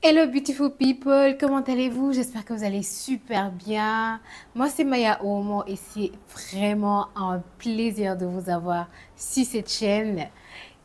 Hello beautiful people, comment allez-vous? J'espère que vous allez super bien. Moi c'est Maya Omo et c'est vraiment un plaisir de vous avoir sur cette chaîne.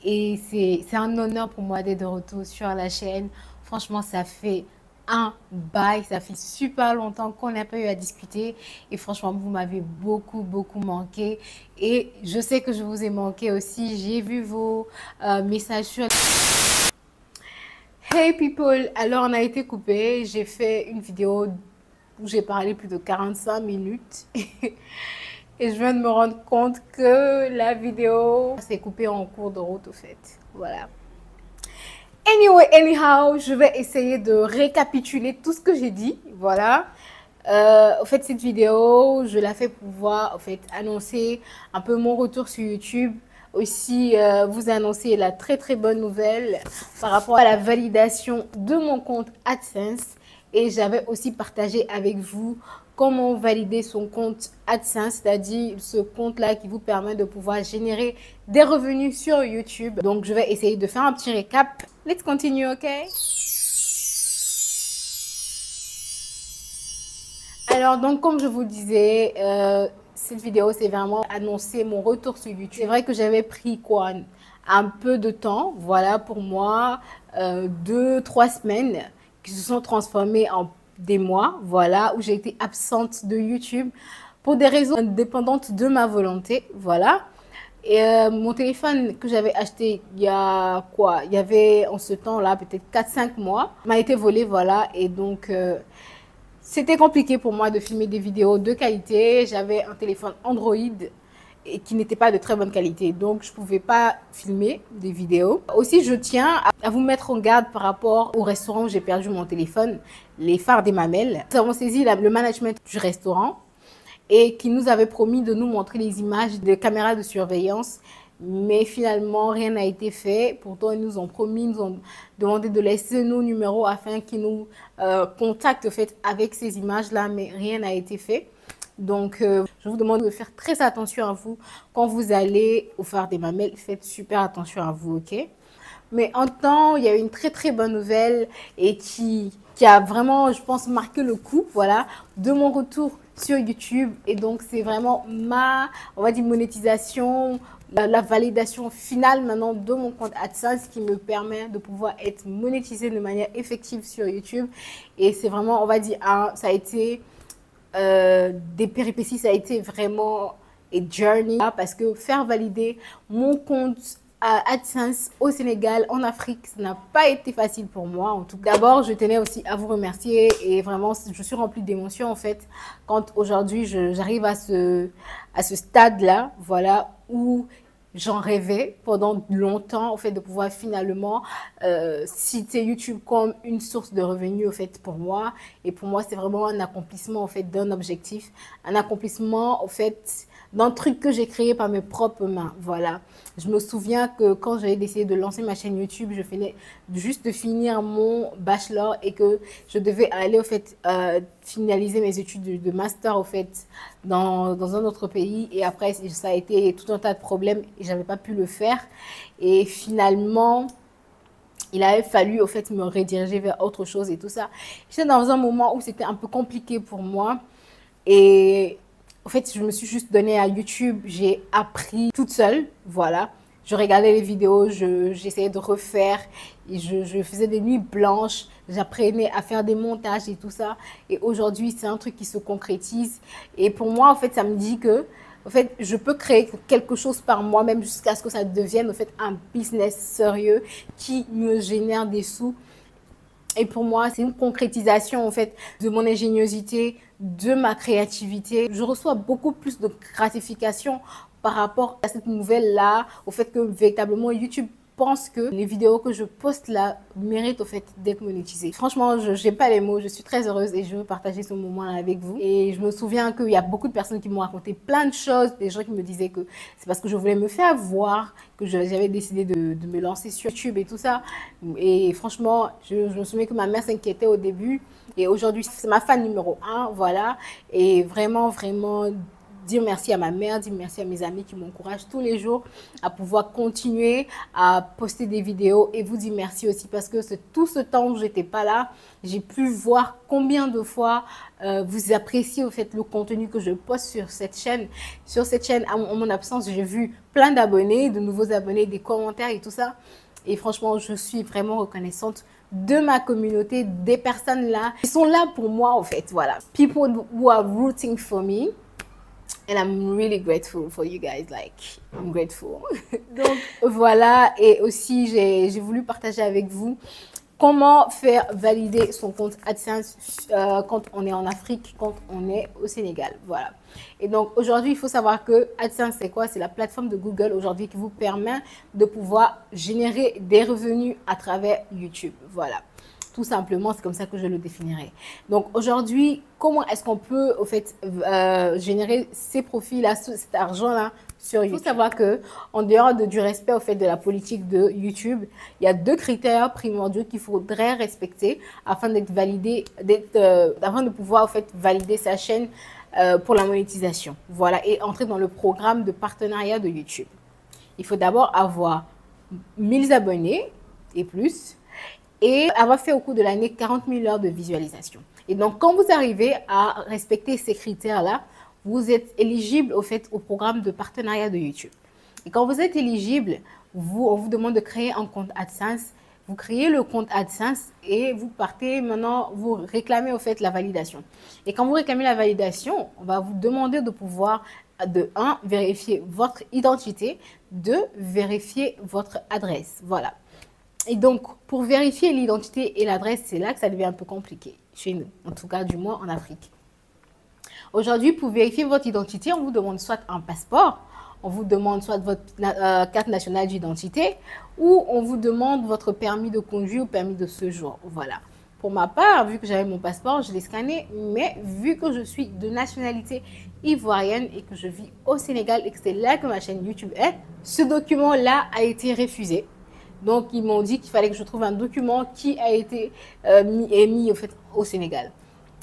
Et c'est un honneur pour moi d'être de retour sur la chaîne. Franchement ça fait un bail, ça fait super longtemps qu'on n'a pas eu à discuter. Et franchement vous m'avez beaucoup manqué. Et je sais que je vous ai manqué aussi. J'ai vu vos messages sur... Hey people, alors on a été coupé, j'ai fait une vidéo où j'ai parlé plus de 45 minutes et je viens de me rendre compte que la vidéo s'est coupée en cours de route au fait, voilà. Anyway, anyhow, je vais essayer de récapituler tout ce que j'ai dit, voilà. Au fait, cette vidéo, je la fais pour pouvoir annoncer un peu mon retour sur YouTube. Aussi, vous annoncer la très bonne nouvelle par rapport à la validation de mon compte AdSense. Et j'avais aussi partagé avec vous comment valider son compte AdSense, c'est-à-dire ce compte-là qui vous permet de pouvoir générer des revenus sur YouTube. Donc, je vais essayer de faire un petit récap. Let's continue, ok? Alors, donc, comme je vous le disais, cette vidéo, c'est vraiment annoncer mon retour sur YouTube. C'est vrai que j'avais pris quoi, un peu de temps, voilà, pour moi, 2-3 semaines qui se sont transformées en des mois, voilà, où j'ai été absente de YouTube pour des raisons indépendantes de ma volonté, voilà. Et mon téléphone que j'avais acheté il y a quoi, il y avait en ce temps-là peut-être 4-5 mois, m'a été volé, voilà, et donc... c'était compliqué pour moi de filmer des vidéos de qualité. J'avais un téléphone Android et qui n'était pas de très bonne qualité. Donc, je ne pouvais pas filmer des vidéos. Aussi, je tiens à vous mettre en garde par rapport au restaurant où j'ai perdu mon téléphone, les phares des mamelles. Nous avons saisi le management du restaurant et qui nous avait promis de nous montrer les images des caméras de surveillance. Mais finalement, rien n'a été fait. Pourtant, ils nous ont promis, ils nous ont demandé de laisser nos numéros afin qu'ils nous contactent avec ces images-là, mais rien n'a été fait. Donc, je vous demande de faire très attention à vous. Quand vous allez au phare des mamelles, faites super attention à vous, ok? Mais en temps, il y a une très bonne nouvelle et qui a vraiment, je pense, marqué le coup, voilà, de mon retour sur YouTube. Et donc, c'est vraiment on va dire, monétisation, la validation finale maintenant de mon compte AdSense qui me permet de pouvoir être monétisé de manière effective sur YouTube. Et c'est vraiment, on va dire, ça a été des péripéties, ça a été vraiment a journey parce que faire valider mon compte AdSense au Sénégal, en Afrique, ça n'a pas été facile pour moi. En tout cas, d'abord, je tenais aussi à vous remercier et vraiment, je suis remplie d'émotions en fait quand aujourd'hui j'arrive à ce stade-là, voilà, où j'en rêvais pendant longtemps, en fait, de pouvoir finalement citer YouTube comme une source de revenus, en fait, pour moi. Et pour moi, c'est vraiment un accomplissement, en fait, d'un objectif, un accomplissement, en fait, d'un truc que j'ai créé par mes propres mains, voilà. Je me souviens que quand j'avais décidé de lancer ma chaîne YouTube, je venais juste de finir mon bachelor et que je devais aller, au fait, finaliser mes études de master, au fait, dans un autre pays. Et après, ça a été tout un tas de problèmes et j'avais pas pu le faire. Et finalement, il avait fallu, au fait, me rediriger vers autre chose et tout ça. J'étais dans un moment où c'était un peu compliqué pour moi. Et en fait, je me suis juste donnée à YouTube. J'ai appris toute seule, voilà. Je regardais les vidéos, j'essayais de refaire. Et je faisais des nuits blanches. J'apprenais à faire des montages et tout ça. Et aujourd'hui, c'est un truc qui se concrétise. Et pour moi, en fait, ça me dit que en fait, je peux créer quelque chose par moi-même jusqu'à ce que ça devienne en fait, un business sérieux qui me génère des sous. Et pour moi, c'est une concrétisation en fait de mon ingéniosité, de ma créativité. Je reçois beaucoup plus de gratification par rapport à cette nouvelle-là, au fait que véritablement YouTube pense que les vidéos que je poste là méritent au fait d'être monétisées. Franchement, je n'ai pas les mots, je suis très heureuse et je veux partager ce moment-là avec vous. Et je me souviens qu'il y a beaucoup de personnes qui m'ont raconté plein de choses, des gens qui me disaient que c'est parce que je voulais me faire voir que j'avais décidé de me lancer sur YouTube et tout ça. Et franchement, je me souviens que ma mère s'inquiétait au début et aujourd'hui, c'est ma fan numéro 1, voilà. Et vraiment dire merci à ma mère, dire merci à mes amis qui m'encouragent tous les jours à pouvoir continuer à poster des vidéos et vous dire merci aussi parce que tout ce temps où j'étais pas là, j'ai pu voir combien de fois vous appréciez au fait le contenu que je poste sur cette chaîne. Sur cette chaîne, en mon absence, j'ai vu plein d'abonnés, de nouveaux abonnés, des commentaires et tout ça. Et franchement, je suis vraiment reconnaissante de ma communauté, des personnes là qui sont là pour moi en fait, voilà. People who are rooting for me. And I'm really grateful for you guys, like, I'm grateful. Donc, voilà, et aussi, j'ai voulu partager avec vous comment faire valider son compte AdSense quand on est en Afrique, quand on est au Sénégal, voilà. Et donc, aujourd'hui, il faut savoir que AdSense, c'est quoi? C'est la plateforme de Google aujourd'hui qui vous permet de pouvoir générer des revenus à travers YouTube, voilà. Tout simplement, c'est comme ça que je le définirai. Donc aujourd'hui, comment est-ce qu'on peut au fait générer ces profits-là, cet argent-là sur YouTube? Il faut savoir que en dehors du respect au fait de la politique de YouTube, il y a 2 critères primordiaux qu'il faudrait respecter afin d'être validé, afin de pouvoir au fait valider sa chaîne pour la monétisation. Voilà, et entrer dans le programme de partenariat de YouTube. Il faut d'abord avoir 1000 abonnés et plus, et avoir fait au cours de l'année 40 000 heures de visualisation. Et donc, quand vous arrivez à respecter ces critères-là, vous êtes éligible au fait au programme de partenariat de YouTube. Et quand vous êtes éligible, on vous demande de créer un compte AdSense. Vous créez le compte AdSense et vous partez maintenant, vous réclamez au fait la validation. Et quand vous réclamez la validation, on va vous demander de pouvoir, de 1, vérifier votre identité, 2, vérifier votre adresse. Voilà. Et donc, pour vérifier l'identité et l'adresse, c'est là que ça devient un peu compliqué, chez nous, en tout cas du moins en Afrique. Aujourd'hui, pour vérifier votre identité, on vous demande soit un passeport, on vous demande soit votre carte nationale d'identité ou on vous demande votre permis de conduire ou permis de séjour. Voilà. Pour ma part, vu que j'avais mon passeport, je l'ai scanné, mais vu que je suis de nationalité ivoirienne et que je vis au Sénégal et que c'est là que ma chaîne YouTube est, ce document-là a été refusé. Donc, ils m'ont dit qu'il fallait que je trouve un document qui a été émis au Sénégal.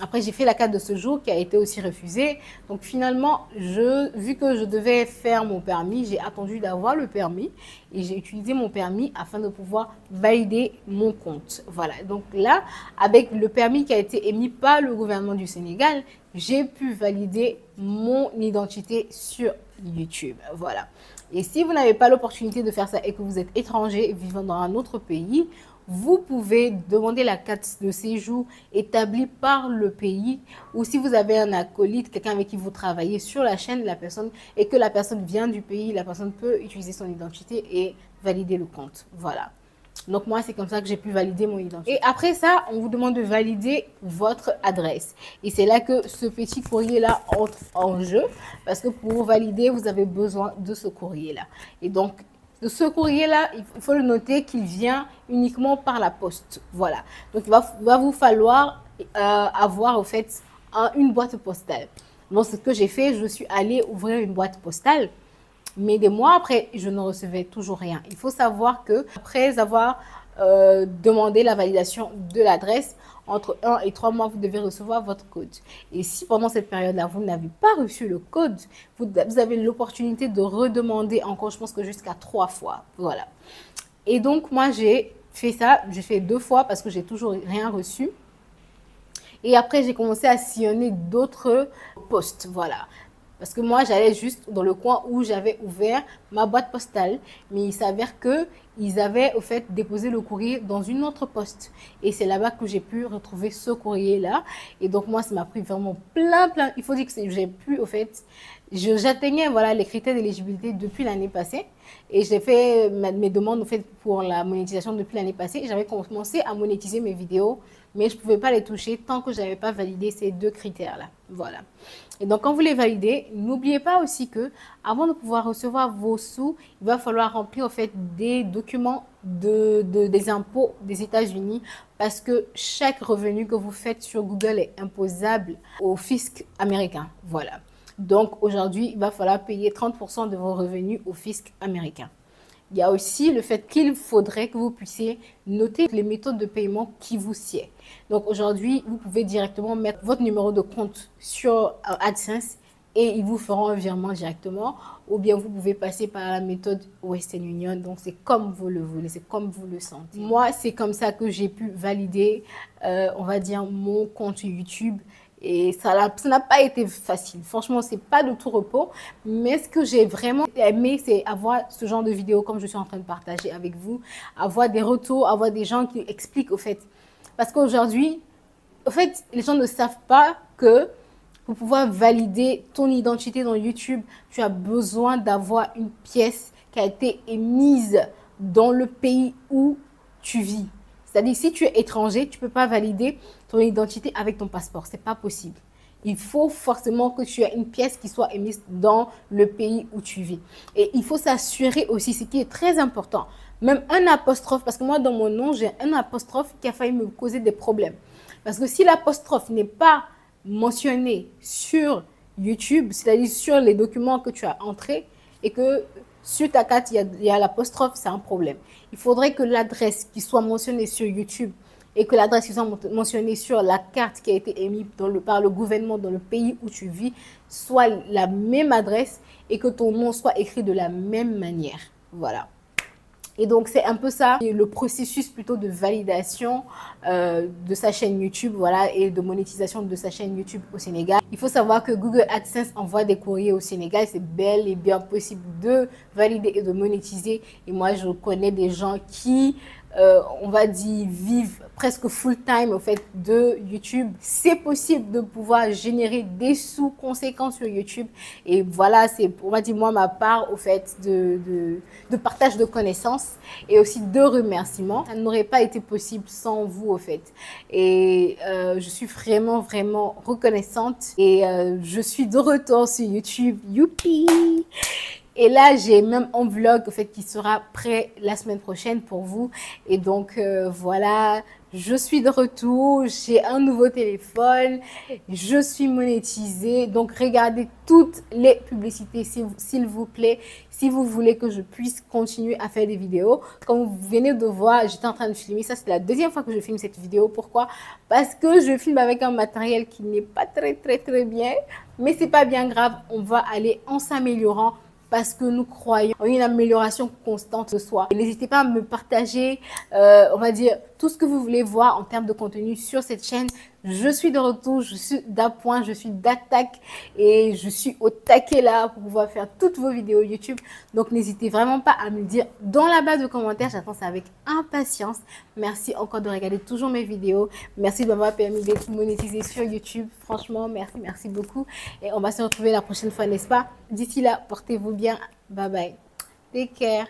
Après, j'ai fait la carte de séjour qui a été aussi refusée. Donc, finalement, vu que je devais faire mon permis, j'ai attendu d'avoir le permis et j'ai utilisé mon permis afin de pouvoir valider mon compte. Voilà. Donc là, avec le permis qui a été émis par le gouvernement du Sénégal, j'ai pu valider mon identité sur YouTube. Voilà. Et si vous n'avez pas l'opportunité de faire ça et que vous êtes étranger vivant dans un autre pays, vous pouvez demander la carte de séjour établie par le pays, ou si vous avez un acolyte, quelqu'un avec qui vous travaillez sur la chaîne, et que la personne vient du pays, la personne peut utiliser son identité et valider le compte. Voilà. Donc moi, c'est comme ça que j'ai pu valider mon identité. Et après ça, on vous demande de valider votre adresse. Et c'est là que ce petit courrier-là entre en jeu, parce que pour valider, vous avez besoin de ce courrier-là. Et donc, de ce courrier-là, il faut le noter qu'il vient uniquement par la poste. Voilà. Donc, il va vous falloir avoir au fait une boîte postale. Donc, ce que j'ai fait, je suis allée ouvrir une boîte postale. Mais des mois après, je ne recevais toujours rien. Il faut savoir que après avoir demandé la validation de l'adresse, entre 1 et 3 mois, vous devez recevoir votre code. Et si pendant cette période-là, vous n'avez pas reçu le code, vous avez l'opportunité de redemander encore, je pense que jusqu'à 3 fois. Voilà. Et donc, moi, j'ai fait ça. J'ai fait 2 fois parce que j'ai toujours rien reçu. Et après, j'ai commencé à sillonner d'autres postes. Voilà. Parce que moi, j'allais juste dans le coin où j'avais ouvert ma boîte postale. Mais il s'avère qu'ils avaient au fait déposé le courrier dans une autre poste. Et c'est là-bas que j'ai pu retrouver ce courrier-là. Et donc, moi, ça m'a pris vraiment plein. Il faut dire que j'ai pu, au fait, j'atteignais voilà, les critères d'éligibilité depuis l'année passée. Et j'ai fait mes demandes au fait, pour la monétisation depuis l'année passée. Et j'avais commencé à monétiser mes vidéos. Mais je ne pouvais pas les toucher tant que je n'avais pas validé ces 2 critères-là. Voilà. Et donc, quand vous les validez, n'oubliez pas aussi que avant de pouvoir recevoir vos sous, il va falloir remplir en fait des documents des impôts des États-Unis parce que chaque revenu que vous faites sur Google est imposable au fisc américain. Voilà. Donc, aujourd'hui, il va falloir payer 30% de vos revenus au fisc américain. Il y a aussi le fait qu'il faudrait que vous puissiez noter les méthodes de paiement qui vous sied. Donc aujourd'hui, vous pouvez directement mettre votre numéro de compte sur AdSense et ils vous feront un virement directement, ou bien vous pouvez passer par la méthode Western Union. Donc, c'est comme vous le voulez, c'est comme vous le sentez. Moi, c'est comme ça que j'ai pu valider, on va dire, mon compte YouTube. Et ça n'a pas été facile. Franchement, c'est pas de tout repos. Mais ce que j'ai vraiment aimé, c'est avoir ce genre de vidéos comme je suis en train de partager avec vous, avoir des retours, avoir des gens qui expliquent au fait. Parce qu'aujourd'hui, au fait, les gens ne savent pas que pour pouvoir valider ton identité dans YouTube, tu as besoin d'avoir une pièce qui a été émise dans le pays où tu vis. C'est-à-dire, si tu es étranger, tu ne peux pas valider ton identité avec ton passeport. Ce n'est pas possible. Il faut forcément que tu aies une pièce qui soit émise dans le pays où tu vis. Et il faut s'assurer aussi, ce qui est très important, même un apostrophe, parce que moi, dans mon nom, j'ai un apostrophe qui a failli me causer des problèmes. Parce que si l'apostrophe n'est pas mentionné sur YouTube, c'est-à-dire sur les documents que tu as entrés et que sur ta carte, il y a l'apostrophe, c'est un problème. Il faudrait que l'adresse qui soit mentionnée sur YouTube et que l'adresse qui soit mentionnée sur la carte qui a été émise par le gouvernement dans le pays où tu vis soit la même adresse et que ton nom soit écrit de la même manière. Voilà. Et donc, c'est un peu ça, le processus plutôt de validation de sa chaîne YouTube, voilà, et de monétisation de sa chaîne YouTube au Sénégal. Il faut savoir que Google AdSense envoie des courriers au Sénégal. C'est bel et bien possible de valider et de monétiser. Et moi, je connais des gens qui, on va dire, vivent presque full time au fait de YouTube. C'est possible de pouvoir générer des sous conséquents sur YouTube. Et voilà, c'est, on va dire, moi, ma part au fait de partage de connaissances et aussi de remerciements. Ça n'aurait pas été possible sans vous au fait. Et je suis vraiment, vraiment reconnaissante. Et je suis de retour sur YouTube. Youpi! Et là, j'ai même un vlog au fait, qui sera prêt la semaine prochaine pour vous. Et donc, voilà, je suis de retour. J'ai un nouveau téléphone. Je suis monétisée. Donc, regardez toutes les publicités, s'il vous plaît, si vous voulez que je puisse continuer à faire des vidéos. Comme vous venez de voir, j'étais en train de filmer. Ça, c'est la deuxième fois que je filme cette vidéo. Pourquoi? Parce que je filme avec un matériel qui n'est pas très bien. Mais c'est pas bien grave. On va aller en s'améliorant, parce que nous croyons en une amélioration constante de soi. N'hésitez pas à me partager, on va dire, tout ce que vous voulez voir en termes de contenu sur cette chaîne. Je suis de retour, je suis d'appoint, je suis d'attaque et je suis au taquet là pour pouvoir faire toutes vos vidéos YouTube. Donc, n'hésitez vraiment pas à me le dire dans la barre de commentaires. J'attends ça avec impatience. Merci encore de regarder toujours mes vidéos. Merci de m'avoir permis d'être monétisée sur YouTube. Franchement, merci beaucoup. Et on va se retrouver la prochaine fois, n'est-ce pas? D'ici là, portez-vous bien. Bye bye. Take care.